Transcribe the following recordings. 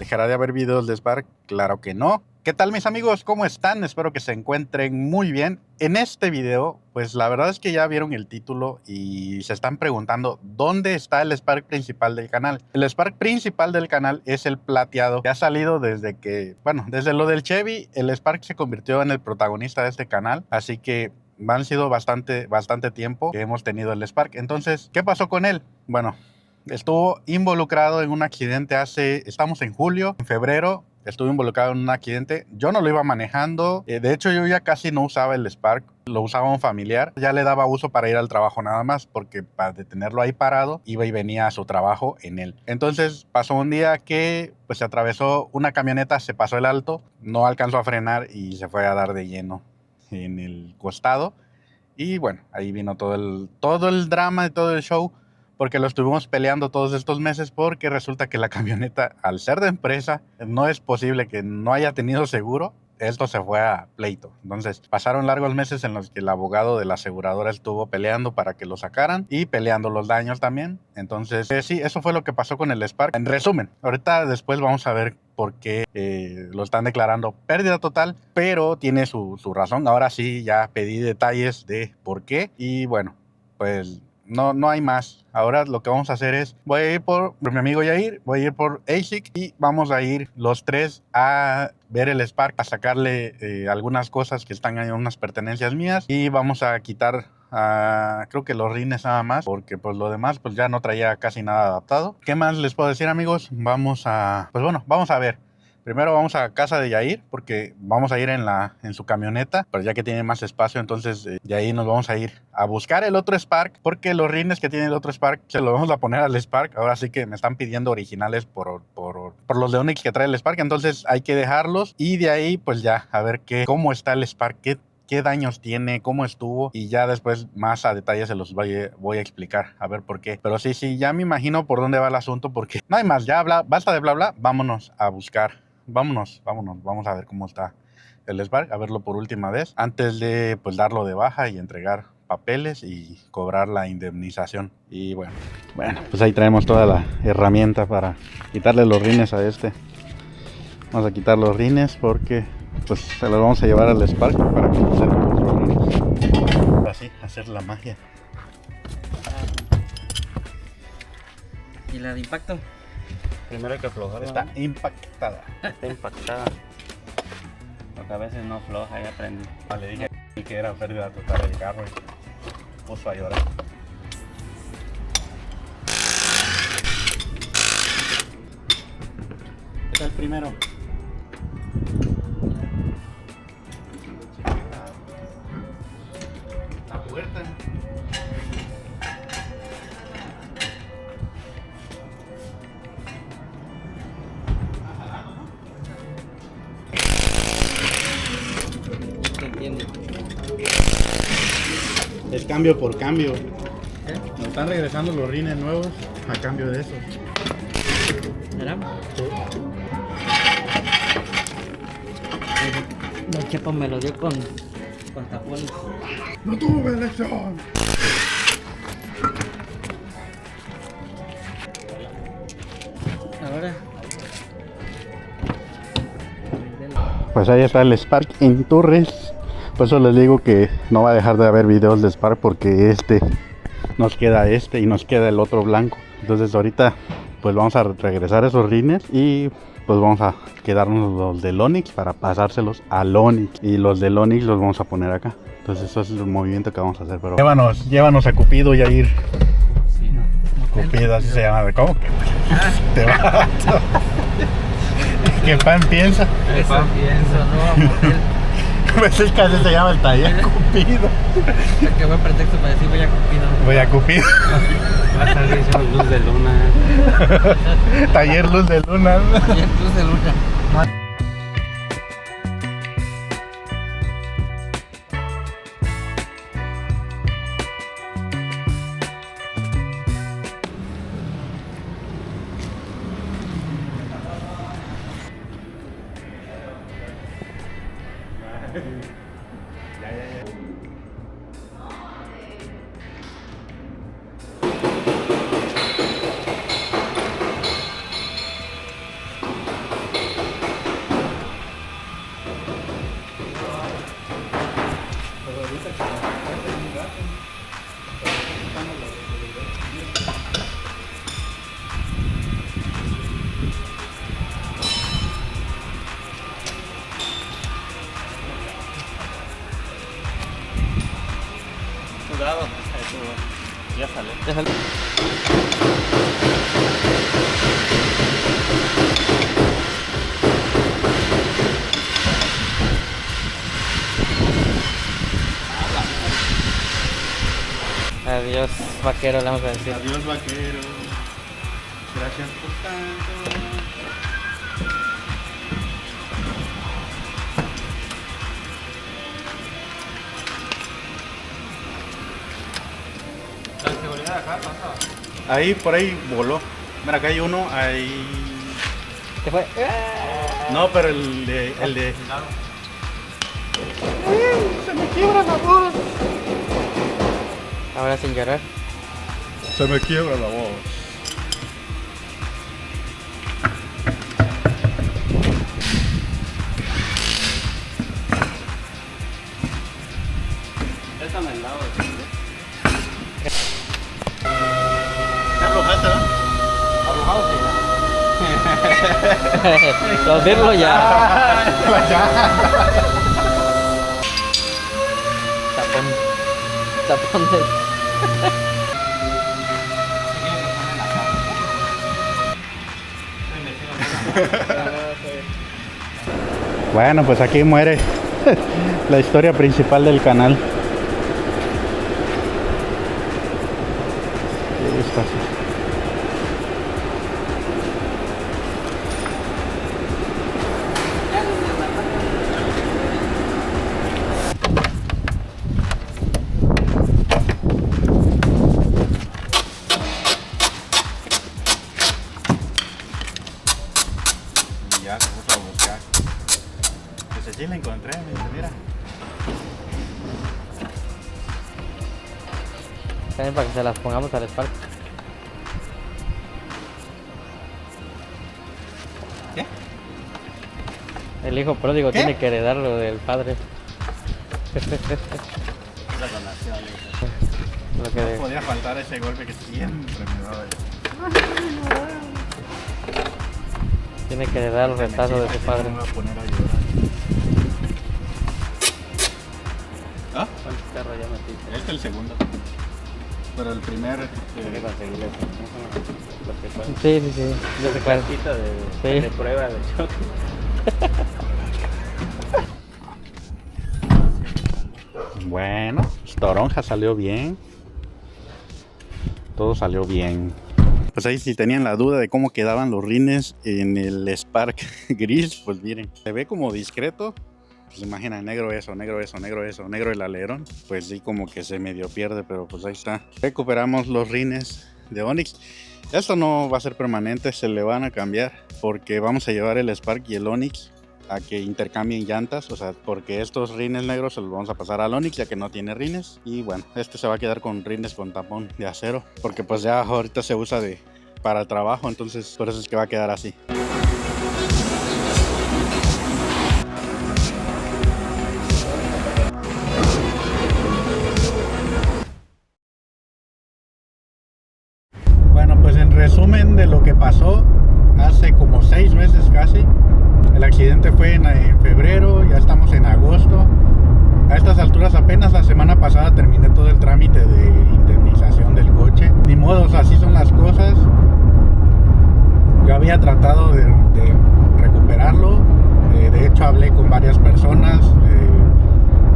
¿Dejará de haber videos de Spark? Claro que no. ¿Qué tal, mis amigos? ¿Cómo están? Espero que se encuentren muy bien. En este video, pues la verdad es que ya vieron el título y se están preguntando ¿dónde está el Spark principal del canal? El Spark principal del canal es el plateado, que ha salido desde que, bueno, desde lo del Chevy, el Spark se convirtió en el protagonista de este canal, así que han sido bastante tiempo que hemos tenido el Spark. Entonces, ¿qué pasó con él? Bueno, estuvo involucrado en un accidente estamos en julio, en febrero. Estuve involucrado en un accidente. Yo no lo iba manejando. De hecho, yo ya casi no usaba el Spark. Lo usaba un familiar. Ya le daba uso para ir al trabajo nada más, porque para tenerlo ahí parado, iba y venía a su trabajo en él. Entonces pasó un día que pues se atravesó una camioneta, se pasó el alto, no alcanzó a frenar y se fue a dar de lleno en el costado. Y bueno, ahí vino todo el drama y todo el show, porque lo estuvimos peleando todos estos meses, porque resulta que la camioneta, al ser de empresa, no es posible que no haya tenido seguro. Esto se fue a pleito. Entonces pasaron largos meses en los que el abogado de la aseguradora estuvo peleando para que lo sacaran y peleando los daños también. Entonces sí, eso fue lo que pasó con el Spark. En resumen, ahorita después vamos a ver por qué lo están declarando pérdida total, pero tiene su razón. Ahora sí, ya pedí detalles de por qué y bueno, pues no hay más. Ahora lo que vamos a hacer es, voy a ir por mi amigo Yair, voy a ir por ASIC y vamos a ir los tres a ver el Spark, a sacarle algunas cosas que están ahí, unas pertenencias mías, y vamos a quitar creo que los rines nada más, porque pues lo demás pues ya no traía casi nada adaptado. ¿Qué más les puedo decir, amigos? Vamos a ver. Primero vamos a casa de Yair, porque vamos a ir en su camioneta, pero ya que tiene más espacio, entonces de ahí nos vamos a ir a buscar el otro Spark, porque los rines que tiene el otro Spark se los vamos a poner al Spark. Ahora sí que me están pidiendo originales por los de Onix que trae el Spark, entonces hay que dejarlos y de ahí pues ya a ver cómo está el Spark, qué daños tiene, cómo estuvo, y ya después más a detalle se los voy a explicar, a ver por qué. Pero sí, ya me imagino por dónde va el asunto, porque no hay más, ya basta de bla bla, vámonos a buscar. Vámonos, vamos a ver cómo está el Spark, a verlo por última vez, antes de pues darlo de baja y entregar papeles y cobrar la indemnización. Y bueno, pues ahí traemos toda la herramienta para quitarle los rines a este. Vamos a quitar los rines porque pues se los vamos a llevar al Spark para conocer los rines. Así, hacer la magia. ¿Y la de impacto? Primero hay que aflojarla. Está impactada. Está impactada. Porque a veces no afloja, ya aprendí. Le dije que era pérdida total del carro y puso a llorar. ¿Qué tal primero? La puerta. Es cambio por cambio. Nos están regresando los rines nuevos a cambio de esos. ¿Será? Don Chepo me lo dio con tapones. ¡No tuve elección! Ahora. Pues ahí está el Spark en Torres. Por eso les digo que no va a dejar de haber videos de Spark, porque nos queda y nos queda el otro blanco. Entonces ahorita pues vamos a regresar esos rines y pues vamos a quedarnos los del Onix para pasárselos al Onix, y los del Onix los vamos a poner acá. Entonces eso es el movimiento que vamos a hacer. Pero llévanos a Cupido, Yair. Sí, no. Cupido, así se llama. ¿Cómo que? Te va. ¿Qué pan piensa? Eso pienso, no, porque Pues es que así se llama el taller, Cupido. qué buen pretexto para decir voy a Cupido. Voy a Cupido. Va a salir esa luz de luna. Taller Luz de Luna. Y entonces Luna. Adiós, vaquero, le vamos a decir. Adiós, vaquero. Gracias por tanto. ¿La seguridad acá pasa? Ahí, por ahí voló. Mira, acá hay uno, ahí... ¿Qué fue? No, pero el de... Se me quiebra la voz. Ahora sin llorar. Se me quiebra la voz. Esta me la hago. ¿Te aflojaste, no? Arrojado, sí. Los verlo ya. Tapón. Tapón de... Bueno, pues aquí muere la historia principal del canal. Listo. Ya se puso a buscar. Pues allí la encontré, mira. También para que se las pongamos al Spark. ¿Qué? El hijo pródigo ¿Qué? tiene que heredar lo del padre. La donación. Lo que No podía faltar ese golpe que siempre me daba. tiene que heredar el retazo de su padre. Me voy a poner a llorar. ¿Ah? ¿Cuántos carros ya metiste? Este es el segundo. Pero el primer... Hay que conseguir eso. Los que son. Sí, sí, sí. Yo sé cuál. Cartita Sí. de prueba de choque. Bueno, Toronja salió bien. Todo salió bien. Pues ahí si tenían la duda de cómo quedaban los rines en el Spark gris, pues miren, se ve como discreto. Pues imagina, negro eso, negro eso, negro eso, negro el alerón. Pues sí, como que se medio pierde, pero pues ahí está. Recuperamos los rines de Onix. Esto no va a ser permanente, se le van a cambiar porque vamos a llevar el Spark y el Onix a que intercambien llantas, o sea, porque estos rines negros se los vamos a pasar al Onix ya que no tiene rines, y bueno, este se va a quedar con rines con tapón de acero, porque pues ya ahorita se usa para el trabajo, entonces por eso es que va a quedar así. Bueno, pues en resumen de lo que pasó hace como 6 meses casi. El accidente fue en febrero, ya estamos en agosto. A estas alturas apenas la semana pasada terminé todo el trámite de indemnización del coche. Ni modo, o sea, así son las cosas. Yo había tratado de recuperarlo. De hecho hablé con varias personas,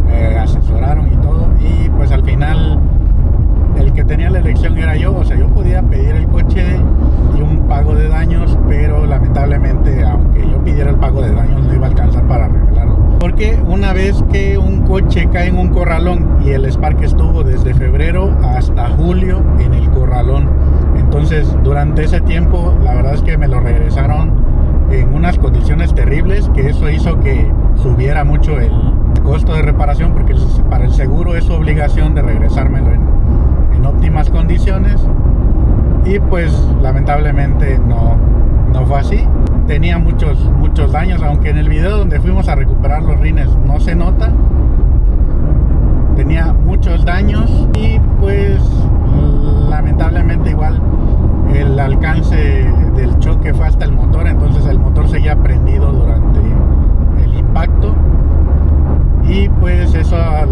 me asesoraron y todo. Y pues al final el que tenía la elección era yo. O sea, yo podía pedir el coche y un pago de daños, pero lamentablemente aunque yo pidiera el pago de daños no iba a alcanzar para arreglarlo, porque una vez que un coche cae en un corralón, y el Spark estuvo desde febrero hasta julio en el corralón, entonces durante ese tiempo la verdad es que me lo regresaron en unas condiciones terribles, que eso hizo que subiera mucho el costo de reparación, porque para el seguro es su obligación de regresármelo en óptimas condiciones. Y pues lamentablemente no fue así. Tenía muchos daños, aunque en el video donde fuimos a recuperar los rines no se nota. Tenía muchos daños y pues lamentablemente igual el alcance del choque fue hasta el motor, entonces el motor seguía prendido durante el impacto. Y pues eso a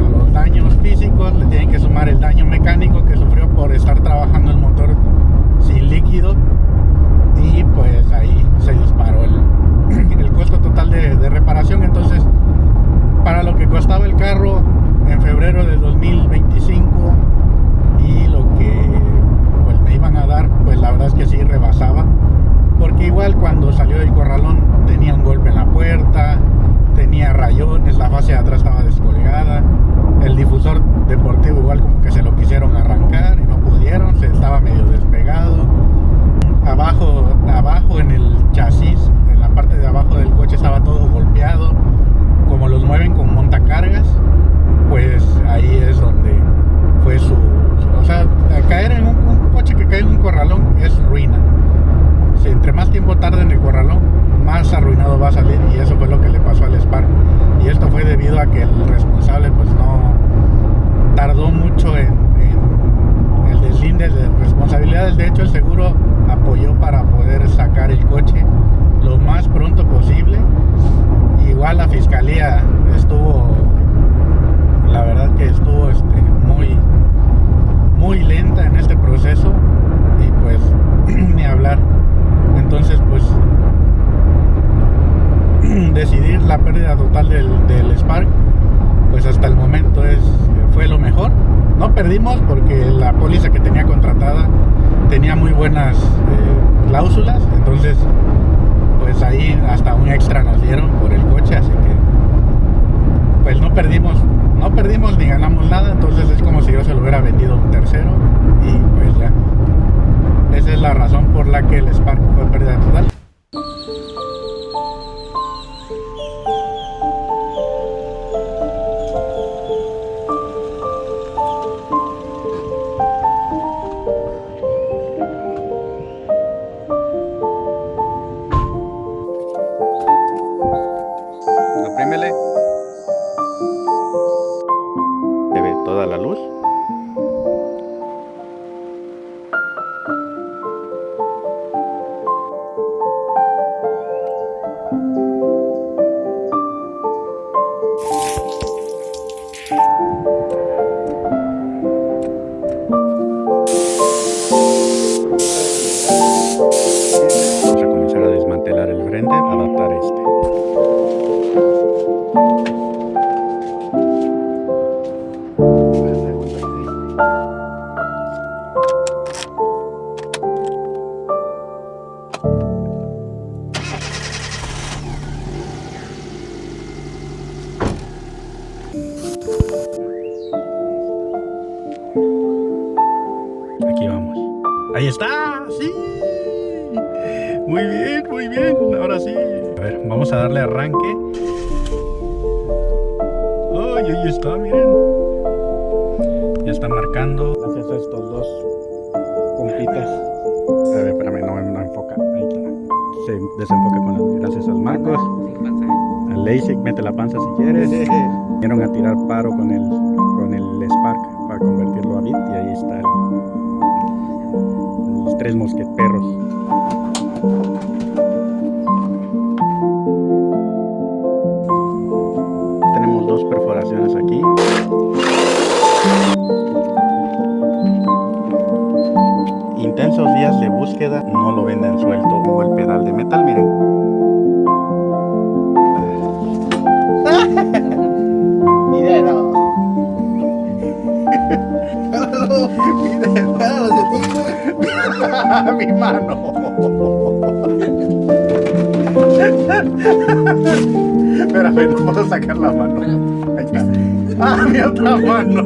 los daños físicos le tienen que sumar el daño mecánico que sufrió por estar trabajando el motor tarde en el corralón, más arruinado va a salir, y eso fue lo que le pasó al Spark. Y esto fue debido a que el responsable pues no tardó mucho en el deslinde de responsabilidades. De hecho, el seguro apoyó para poder sacar el coche lo más pronto posible. Igual la fiscalía estuvo, la verdad que estuvo muy lenta en este proceso, y pues ni hablar. Entonces pues decidir la pérdida total del Spark, pues hasta el momento fue lo mejor. No perdimos porque la póliza que tenía contratada tenía muy buenas cláusulas, entonces pues ahí hasta un extra nos dieron por el coche, así que pues no perdimos ni ganamos nada. Entonces es como si yo se lo hubiera vendido a un tercero, y pues ya, esa es la razón por la que el Spark fue pérdida total. Oprímele. Se ve toda la luz. Vamos a comenzar a desmantelar el frente, adaptar este. Aquí vamos. Ahí está, sí. Muy bien, muy bien. Ahora sí. A ver, vamos a darle arranque. Ay, ahí está, miren. Ya está marcando. Gracias a estos dos compitas. A ver, espérame, no enfoca. Ahí está. Se desenfoca con las, gracias al Marcos. Al LASIK, mete la panza si quieres. Vinieron a tirar paro con el Spark para convertirlo a bit, y ahí está los tres mosqueteros. Tenemos dos perforaciones aquí. Intensos días de búsqueda, no lo venden suelto. Como el pedal de metal, miren. Dinero. Mi mano. Espérame, no puedo sacar la mano. Ahí está. Ah, mi otra mano.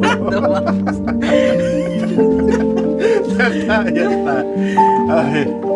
Ya está, ya está. Ay.